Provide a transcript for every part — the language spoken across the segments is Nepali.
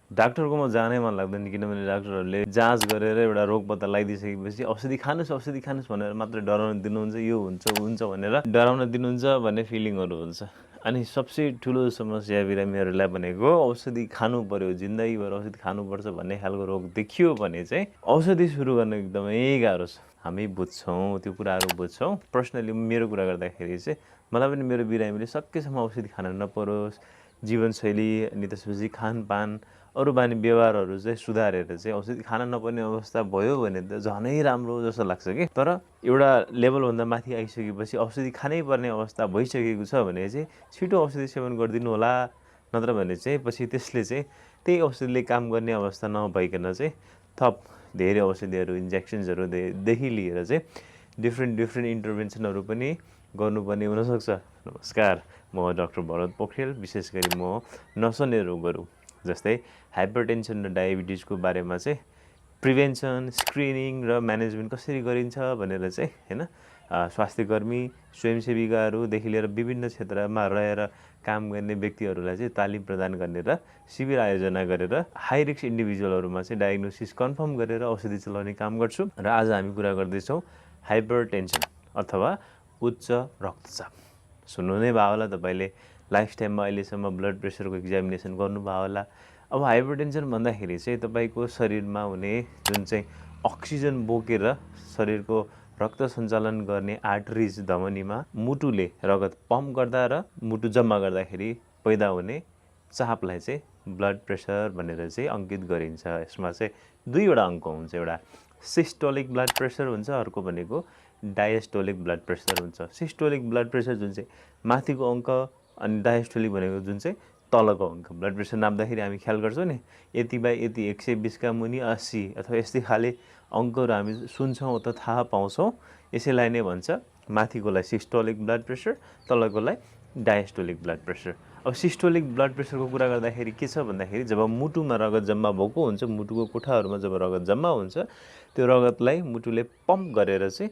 डाक्टरकोमा जानै मन लाग्दैन किनभने डाक्टरहरूले जाँच गरेर एउटा रोग पत्ता लगाइदिइसकेपछि औषधि खानुहोस् भनेर मात्रै डराउन दिनुहुन्छ, यो हुन्छ भनेर डराउन दिनुहुन्छ भन्ने फिलिङहरू हुन्छ। अनि सबसे ठुलो समस्या बिरामीहरूलाई भनेको औषधि खानु पर्यो, जिन्दगीभर औषधि खानुपर्छ भन्ने खालको रोग देखियो भने चाहिँ औषधि सुरु गर्न एकदमै गाह्रो छ। हामी बुझ्छौँ, त्यो कुराहरू बुझ्छौँ। पर्सनली मेरो कुरा गर्दाखेरि चाहिँ मलाई पनि मेरो बिरामीले सकेसम्म औषधि खान नपरोस्, जीवनशैली अनि त्यसपछि खानपान अरू बानी व्यवहारहरू चाहिँ सुधारेर चाहिँ औषधि खान नपर्ने अवस्था भयो भने त झनै राम्रो जस्तो लाग्छ कि। तर एउटा लेभलभन्दा माथि आइसकेपछि औषधि खानै पर्ने अवस्था भइसकेको छ भने चाहिँ छिटो औषधि सेवन गरिदिनु होला, नत्र भने चाहिँ पछि त्यसले चाहिँ त्यही औषधिले काम गर्ने अवस्था नभइकन चाहिँ थप धेरै औषधिहरू, इन्जेक्सन्सहरूदेखि लिएर चाहिँ डिफ्रेन्ट इन्टरभेन्सनहरू पनि गर्नुपर्ने हुनसक्छ। नमस्कार, म डाक्टर भरत पोखरेल। विशेष गरी म नसर्ने रोगहरू जस्तै हाइपरटेन्सन र डायबिटिजको बारेमा चाहिँ प्रिभेन्सन, स्क्रिनिङ र म्यानेजमेन्ट कसरी गरिन्छ भनेर चाहिँ हैन स्वास्थ्यकर्मी, स्वयंसेविकाहरूदेखि लिएर विभिन्न क्षेत्रमा रहेर काम गर्ने व्यक्तिहरूलाई चाहिँ तालिम प्रदान गर्ने र शिविर आयोजना गरेर हाई रिस्क इन्डिभिजुअलहरूमा चाहिँ डायग्नोसिस कन्फर्म गरेर औषधि चलाउने काम गर्छु। र आज हामी कुरा गर्दैछौँ हाइपरटेन्सन अथवा उच्च रक्तचाप। सुन्नु नै भयो होला तपाईँले, लाइफ टाइममा अहिलेसम्म ब्लड प्रेसरको एक्जामिनेसन गर्नुभयो होला। अब हाइपरटेन्सन भन्दाखेरि चाहिँ तपाईँको शरीरमा हुने जुन चाहिँ अक्सिजन बोकेर शरीरको रक्त सञ्चालन गर्ने आर्टरिज धमनीमा मुटुले रगत पम्प गर्दा र मुटु जम्मा गर्दाखेरि पैदा हुने चापलाई चाहिँ ब्लड प्रेसर भनेर चाहिँ अङ्कित गरिन्छ। यसमा चाहिँ दुईवटा अङ्क हुन्छ, एउटा सिस्टोलिक ब्लड प्रेसर हुन्छ, अर्को भनेको डायस्टोलिक ब्लड प्रेसर हुन्छ। सिस्टोलिक ब्लड प्रेसर जुन चाहिँ माथिको अङ्क अनि डायस्टोलिक भनेको जुन चाहिँ तलको अङ्क। ब्लड प्रेसर नाप्दाखेरि हामी ख्याल गर्छौँ नि, यति बाई यति 120 का मुनि 80 अथवा यस्तै खाले अङ्कहरू हामी सुन्छौँ त थाहा पाउँछौँ। यसैलाई नै भन्छ माथिकोलाई सिस्टोलिक ब्लड प्रेसर, तलकोलाई डायस्टोलिक ब्लड प्रेसर। अब सिस्टोलिक ब्लड प्रेसरको कुरा गर्दाखेरि के छ भन्दाखेरि जब मुटुमा रगत जम्मा भएको हुन्छ, मुटुको कोठाहरूमा जब रगत जम्मा हुन्छ, त्यो रगतलाई मुटुले पम्प गरेर चाहिँ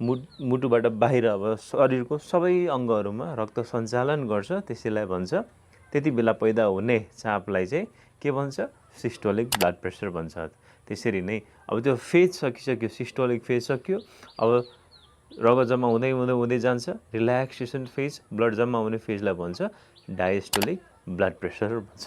मुटुबाट बाहिर अब शरीरको सबै अङ्गहरूमा रक्त सञ्चालन गर्छ। त्यसैलाई भन्छ, त्यति बेला पैदा हुने चापलाई चाहिँ के भन्छ, सिस्टोलिक ब्लड प्रेसर भन्छ। त्यसरी नै अब त्यो फेज सकिसक्यो, सिस्टोलिक फेज सक्यो, अब रगत जम्मा हुँदै हुँदै हुँदै जान्छ, रिल्याक्सेसन फेज, ब्लड जम्मा हुने फेजलाई भन्छ डायस्टोलिक ब्लड प्रेसर भन्छ।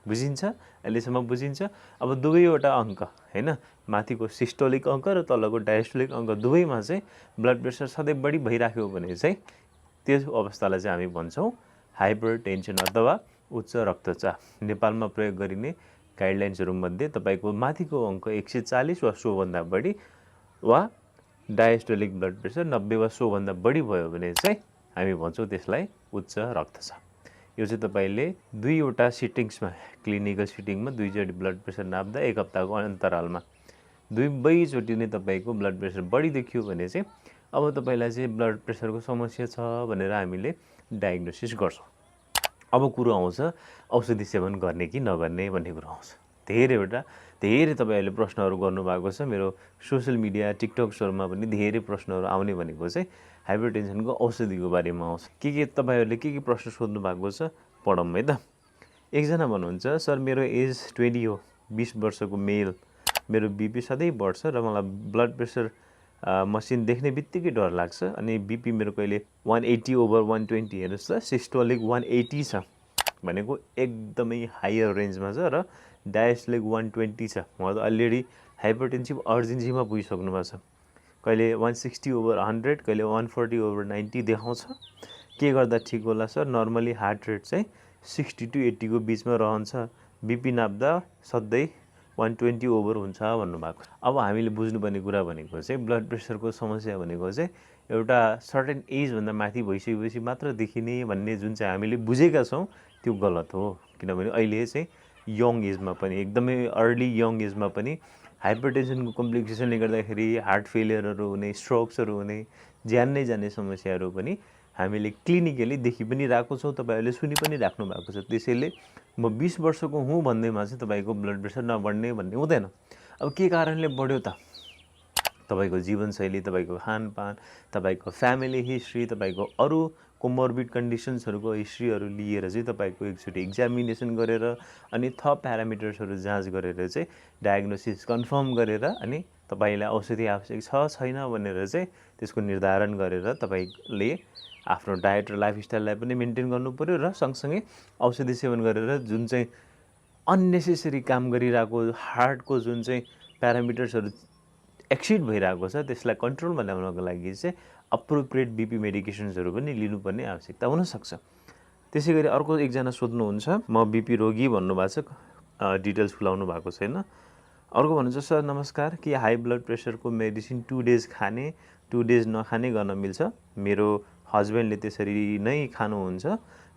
बुझिन्छ? अहिलेसम्म बुझिन्छ? अब दुवैवटा अङ्क हैन, माथिको सिस्टोलिक अङ्क र तलको डायस्टोलिक अङ्क दुवैमा चाहिँ ब्लड प्रेसर सधैँ बढी भइराख्यो भने चाहिँ त्यो अवस्थालाई चाहिँ हामी भन्छौँ हाइपरटेन्सन अथवा उच्च रक्तचाप। नेपालमा प्रयोग गरिने गाइडलाइन्सहरूमध्ये तपाईँको माथिको अङ्क 140 वा सोभन्दा बढी वा डायस्टोलिक ब्लड प्रेसर 90 वा सोभन्दा बढी भयो भने चाहिँ हामी भन्छौँ त्यसलाई उच्च रक्तचाप। यो चाहिँ तपाईँले दुईवटा सिटिङ्समा, क्लिनिकल सिटिङमा दुईचोटि ब्लड प्रेसर नाप्दा 1 हप्ताको अन्तरालमा दुवैचोटि नै तपाईँको ब्लड प्रेसर बढी देखियो भने चाहिँ अब तपाईँलाई चाहिँ ब्लड प्रेसरको समस्या छ भनेर हामीले डायग्नोसिस गर्छौँ। अब कुरो आउँछ औषधि सेवन गर्ने कि नगर्ने भन्ने कुरो आउँछ। धेरै तपाईँहरूले प्रश्नहरू गर्नुभएको छ। मेरो सोसियल मिडिया, टिकटक्सहरूमा पनि धेरै प्रश्नहरू आउने भनेको चाहिँ हाइपरटेन्सनको औषधिको बारेमा आउँछ। के तपाईँहरूले के प्रश्न सोध्नु भएको छ पढौँ है त। एकजना भन्नुहुन्छ, सर मेरो एज 20 हो, 20 वर्षको मेल, मेरो बिपी सधैँ बढ्छ र मलाई ब्लड प्रेसर मसिन देख्ने बित्तिकै डर लाग्छ। अनि बिपी मेरो कहिले 180/120 हेर्नुहोस् त, सिस्टोलिक 180 छ भनेको एकदमै हायर रेन्जमा छ र डायस्टोलिक 120 छ। उहाँ त अलरेडी हाइपरटेन्सिभ अर्जेन्सीमा पुगिसक्नु भएको छ। कहिले 160/100, कहिले 140/90 देखाउँछ। के गर्दा ठिक होला सर? नर्मली हार्ट रेट चाहिँ 60 to 80 को बिचमा रहन्छ, बिपी नाप्दा सधैँ 120 हुन्छ भन्नुभएको। अब हामीले बुझ्नुपर्ने कुरा भनेको चाहिँ ब्लड प्रेसरको समस्या भनेको चाहिँ एउटा सर्टेन एजभन्दा माथि भइसकेपछि मात्र देखिने भन्ने जुन चाहिँ हामीले बुझेका छौँ त्यो गलत हो। किनभने अहिले चाहिँ यङ एजमा पनि, एकदमै अर्ली यङ एजमा पनि हाइपरटेन्सनको कम्प्लिकेसनले गर्दाखेरि हार्ट फेलियरहरू हुने, स्ट्रोक्सहरू हुने, ज्यान नै जाने समस्याहरू पनि हामीले क्लिनिकली देखि पनि रहेको छौँ, तपाईँहरूले सुनि पनि राख्नु भएको छ। त्यसैले म 20 वर्षको हुँ भन्दैमा चाहिँ तपाईँको ब्लड प्रेसर नबढ्ने भन्ने हुँदैन। अब के कारणले बढ्यो त? तपाईँको जीवनशैली, तपाईँको खानपान, तपाईँको फ्यामिली हिस्ट्री, तपाईँको अरूको कोमोर्बिड कन्डिसन्सहरूको हिस्ट्रीहरू लिएर चाहिँ तपाईँको एकचोटि एक्जामिनेसन गरेर अनि थप प्यारामिटर्सहरू जाँच गरेर चाहिँ डायग्नोसिस कन्फर्म गरेर अनि तपाईँलाई औषधि आवश्यक छ छैन भनेर चाहिँ त्यसको निर्धारण गरेर तपाईँले आफ्नो डायट र लाइफस्टाइललाई पनि मेन्टेन गर्नु पर्यो र सँगसँगै औषधि सेवन गरेर जुन चाहिँ अननेसेसरी काम गरिरहेको हार्टको जुन चाहिँ प्यारामिटर्सहरू एक्सिड भइरहेको छ त्यसलाई कन्ट्रोलमा ल्याउनको लागि चाहिँ अप्रोप्रिएट बिपी मेडिकेसन्सहरू पनि लिनुपर्ने आवश्यकता हुनसक्छ। त्यसै गरी अर्को एकजना सोध्नुहुन्छ, म बिपी रोगी भन्नुभएको छ, डिटेल्स खुलाउनु भएको छैन। अर्को भन्नुहुन्छ, सर नमस्कार, के हाई ब्लड प्रेसरको मेडिसिन 2 डेज खाने 2 डेज नखाने गर्न मिल्छ? मेरो हस्बेन्डले त्यसरी नै खानुहुन्छ,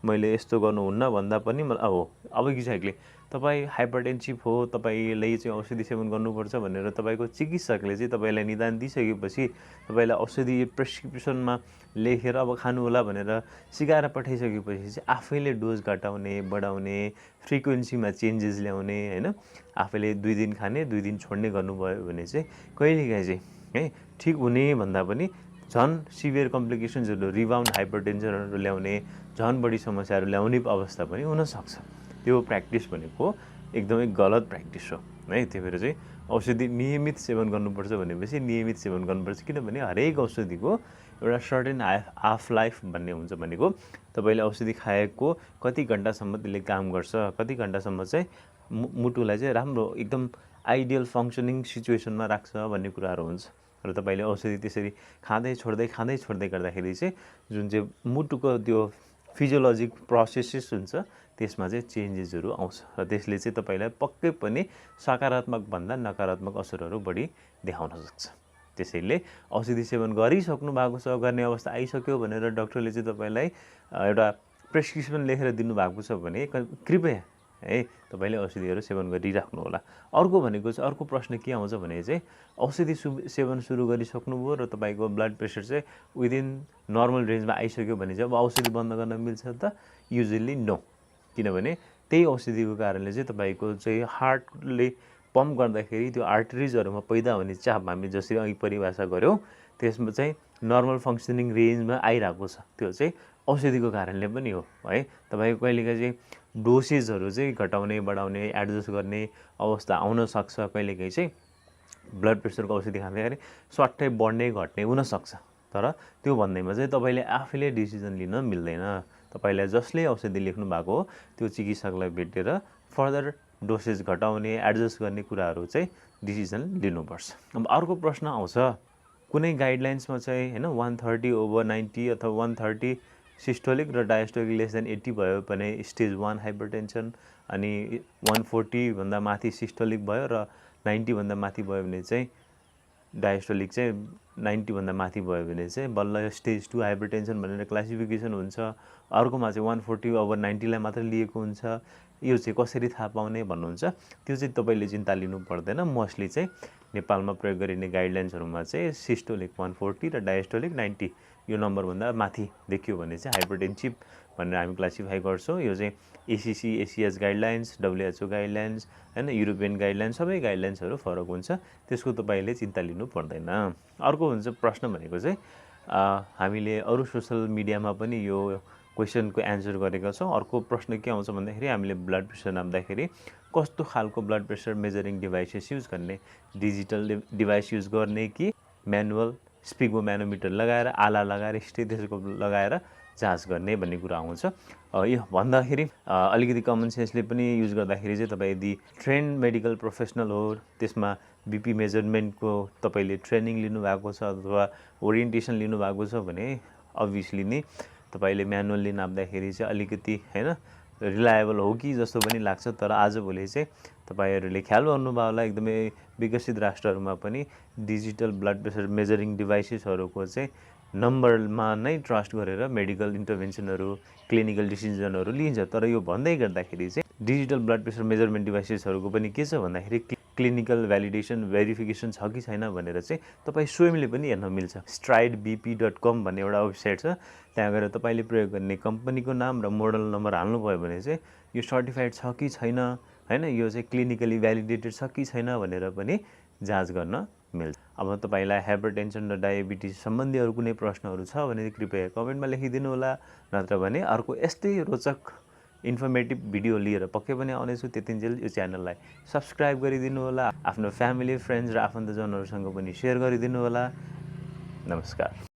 मैले यस्तो गर्नुहुन्न भन्दा पनि अब एक्ज्याक्टली तपाईँ हाइपरटेन्सिभ हो, तपाईँले चाहिँ औषधि सेवन गर्नुपर्छ भनेर तपाईँको चिकित्सकले चाहिँ तपाईँलाई निदान दिइसकेपछि तपाईँलाई औषधि प्रेस्क्रिप्सनमा लेखेर अब खानु होला भनेर सिकाएर पठाइसकेपछि चाहिँ आफैले डोज घटाउने बढाउने फ्रिक्वेन्सीमा चेन्जेस ल्याउने होइन, आफैले 2 दिन खाने 2 दिन छोड्ने गर्नुभयो भने चाहिँ कहिलेकाहीँ चाहिँ है ठिक हुने भन्दा पनि झन् सिभियर कम्प्लिकेसन्सहरू रिबाउन्ड हाइपरटेन्सनहरू ल्याउने झन् बढी समस्याहरू ल्याउने अवस्था पनि हुनसक्छ। त्यो प्र्याक्टिस भनेको एकदमै गलत प्र्याक्टिस हो है। त्यही भएर चाहिँ औषधि नियमित सेवन गर्नुपर्छ भनेपछि नियमित सेवन गर्नुपर्छ, किनभने हरेक औषधिको एउटा सर्टेन हाफ लाइफ भन्ने हुन्छ। भनेको तपाईँले औषधि खाएको कति घन्टासम्म त्यसले काम गर्छ, कति घन्टासम्म चाहिँ मुटुलाई चाहिँ राम्रो एकदम आइडियल फङ्सनिङ सिचुएसनमा राख्छ भन्ने कुराहरू हुन्छ। र तपाईँले औषधि त्यसरी खाँदै छोड्दै गर्दाखेरि चाहिँ जुन चाहिँ मुटुको त्यो फिजियोलोजिक प्रोसेसेस हुन्छ त्यसमा चाहिँ चेन्जेसहरू आउँछ र त्यसले चाहिँ तपाईँलाई पक्कै पनि सकारात्मक भन्दा नकारात्मक असरहरू बढी देखाउन सक्छ। त्यसैले औषधि सेवन गरिसक्नु भएको छ, गर्ने अवस्था आइसक्यो भनेर डक्टरले चाहिँ तपाईँलाई एउटा प्रेस्क्रिप्सन लेखेर दिनुभएको छ भने कृपया है तपाईँले औषधिहरू सेवन गरिराख्नु होला। अर्को भनेको चाहिँ अर्को प्रश्न के आउँछ भने चाहिँ औषधि सेवन सुरु गरिसक्नुभयो र तपाईँको ब्लड प्रेसर चाहिँ विदिन नर्मल रेन्जमा आइसक्यो भने चाहिँ अब औषधि बन्द गर्न मिल्छ त? युजली नो, किनभने त्यही औषधिको कारणले चाहिँ तपाईँको चाहिँ हार्टले पम्प गर्दाखेरि त्यो आर्टरिजहरूमा पैदा हुने चाप हामी जसरी अघि परिभाषा गऱ्यौँ त्यसमा चाहिँ नर्मल फङ्सनिङ रेन्जमा आइरहेको छ, त्यो चाहिँ औषधिको कारणले पनि हो है। तपाईँको कहिलेकाहीँ चाहिँ डोसेजहरू चाहिँ घटाउने बढाउने एडजस्ट गर्ने अवस्था आउन सक्छ, कहिलेकाहीँ चाहिँ ब्लड प्रेसरको औषधि खाँदाखेरि स्वाट्टै बढ्ने घट्ने हुनसक्छ। तर त्यो भन्दैमा चाहिँ तपाईँले आफैले डिसिजन लिन मिल्दैन। तपाईँलाई जसले औषधि लेख्नु भएको हो त्यो चिकित्सकलाई भेटेर फर्दर डोसेज घटाउने एडजस्ट गर्ने कुराहरू चाहिँ डिसिजन लिनुपर्छ। अब अर्को प्रश्न आउँछ, कुनै गाइडलाइन्समा चाहिँ होइन 130/90 अथवा 130 सिस्टोलिक र डायस्टोलिक लेस देन 80 भयो भने स्टेज 1 हाइपरटेन्सन, अनि 140 भन्दा माथि सिस्टोलिक भयो र 90 भन्दा माथि भयो भने चाहिँ डायस्टोलिक चाहिँ 90 भन्दा माथि भयो भने चाहिँ बल्ल स्टेज 2 हाइपरटेन्सन भनेर क्लासिफिकेसन हुन्छ। अर्कोमा चाहिँ 140/90 लाई मात्र लिएको हुन्छ। यो चाहिँ कसरी थाहा पाउने भन्नुहुन्छ, त्यो चाहिँ तपाईँले चिन्ता लिनु पर्दैन। मोस्टली चाहिँ नेपालमा प्रयोग गरिने गाइडलाइन्सहरूमा चाहिँ सिस्टोलिक 140 र डायस्टोलिक 90 यो नम्बरभन्दा माथि देखियो भने चाहिँ हाइपरटेन्सिभ भनेर हामी क्लासिफाई गर्छौँ। यो चाहिँ एसिसी एसिएच गाइडलाइन्स, WHO गाइडलाइन्स होइन, युरोपियन गाइडलाइन्स, सबै गाइडलाइन्सहरू फरक हुन्छ, त्यसको तपाईँले चिन्ता लिनु पर्दैन। अर्को हुन्छ प्रश्न भनेको चाहिँ हामीले अरू सोसल मिडियामा पनि यो क्वेसनको एन्सर गरेका छौँ। अर्को प्रश्न के आउँछ भन्दाखेरि हामीले ब्लड प्रेसर नाप्दाखेरि कस्तो खालको blood pressure measuring devices use गर्ने, डिजिटल डिभाइस युज गर्ने कि म्यानुअल स्पिगोम्यानोमिटर लगाएर आला लगाएर स्टेथोस्कोप लगाएर जाँच गर्ने भन्ने कुरा आउँछ। यो भन्दाखेरि अलिकति कमन सेन्सले पनि युज गर्दाखेरि चाहिँ तपाईँ यदि ट्रेन्ड मेडिकल प्रोफेसनल हो, त्यसमा बिपी मेजरमेन्टको तपाईँले ट्रेनिङ लिनुभएको छ अथवा ओरिएन्टेसन लिनुभएको छ भने अभियसली नै तपाईँले म्यानुअल्ली नाप्दाखेरि चाहिँ अलिकति होइन रिलायबल हो कि जस्तो पनि लाग्छ। तर आजभोलि चाहिँ तपाईँहरूले ख्याल गर्नुभयो होला एकदमै विकसित राष्ट्रहरूमा पनि डिजिटल ब्लड प्रेसर मेजरिङ डिभाइसेसहरूको चाहिँ नम्बरमा नै ट्रस्ट गरेर मेडिकल इन्टरभेन्सनहरू क्लिनिकल डिसिजनहरू लिइन्छ। तर यो भन्दै गर्दाखेरि चाहिँ डिजिटल ब्लड प्रेसर मेजरमेन्ट डिभाइसेसहरूको पनि के छ भन्दाखेरि क्लिनिकल भ्यालिडेसन भेरिफिकेसन छ कि छैन भनेर चाहिँ तपाईँ स्वयंले पनि हेर्न मिल्छ। stridebp.com भन्ने एउटा वेबसाइट छ, त्यहाँ गएर तपाईँले प्रयोग गर्ने कम्पनीको नाम र मोडल नम्बर हाल्नुभयो भने चाहिँ यो सर्टिफाइड छ कि छैन होइन, यो चाहिँ क्लिनिकली भ्यालिडेटेड छ कि छैन भनेर पनि जाँच गर्न मिल्छ। अब तपाईँलाई हाइपरटेन्सन र डायबिटिज सम्बन्धी अरू कुनै प्रश्नहरू छ भने कृपया कमेन्टमा लेखिदिनु होला, नत्र भने अर्को यस्तै रोचक इन्फर्मेटिभ भिडियो लिएर पक्कै पनि आउनेछु। त्यतिन्जेल यो च्यानललाई सब्सक्राइब गरिदिनु होला, आफ्नो फ्यामिली, फ्रेन्ड्स र आफन्तजनहरूसँग पनि सेयर गरिदिनु होला। नमस्कार।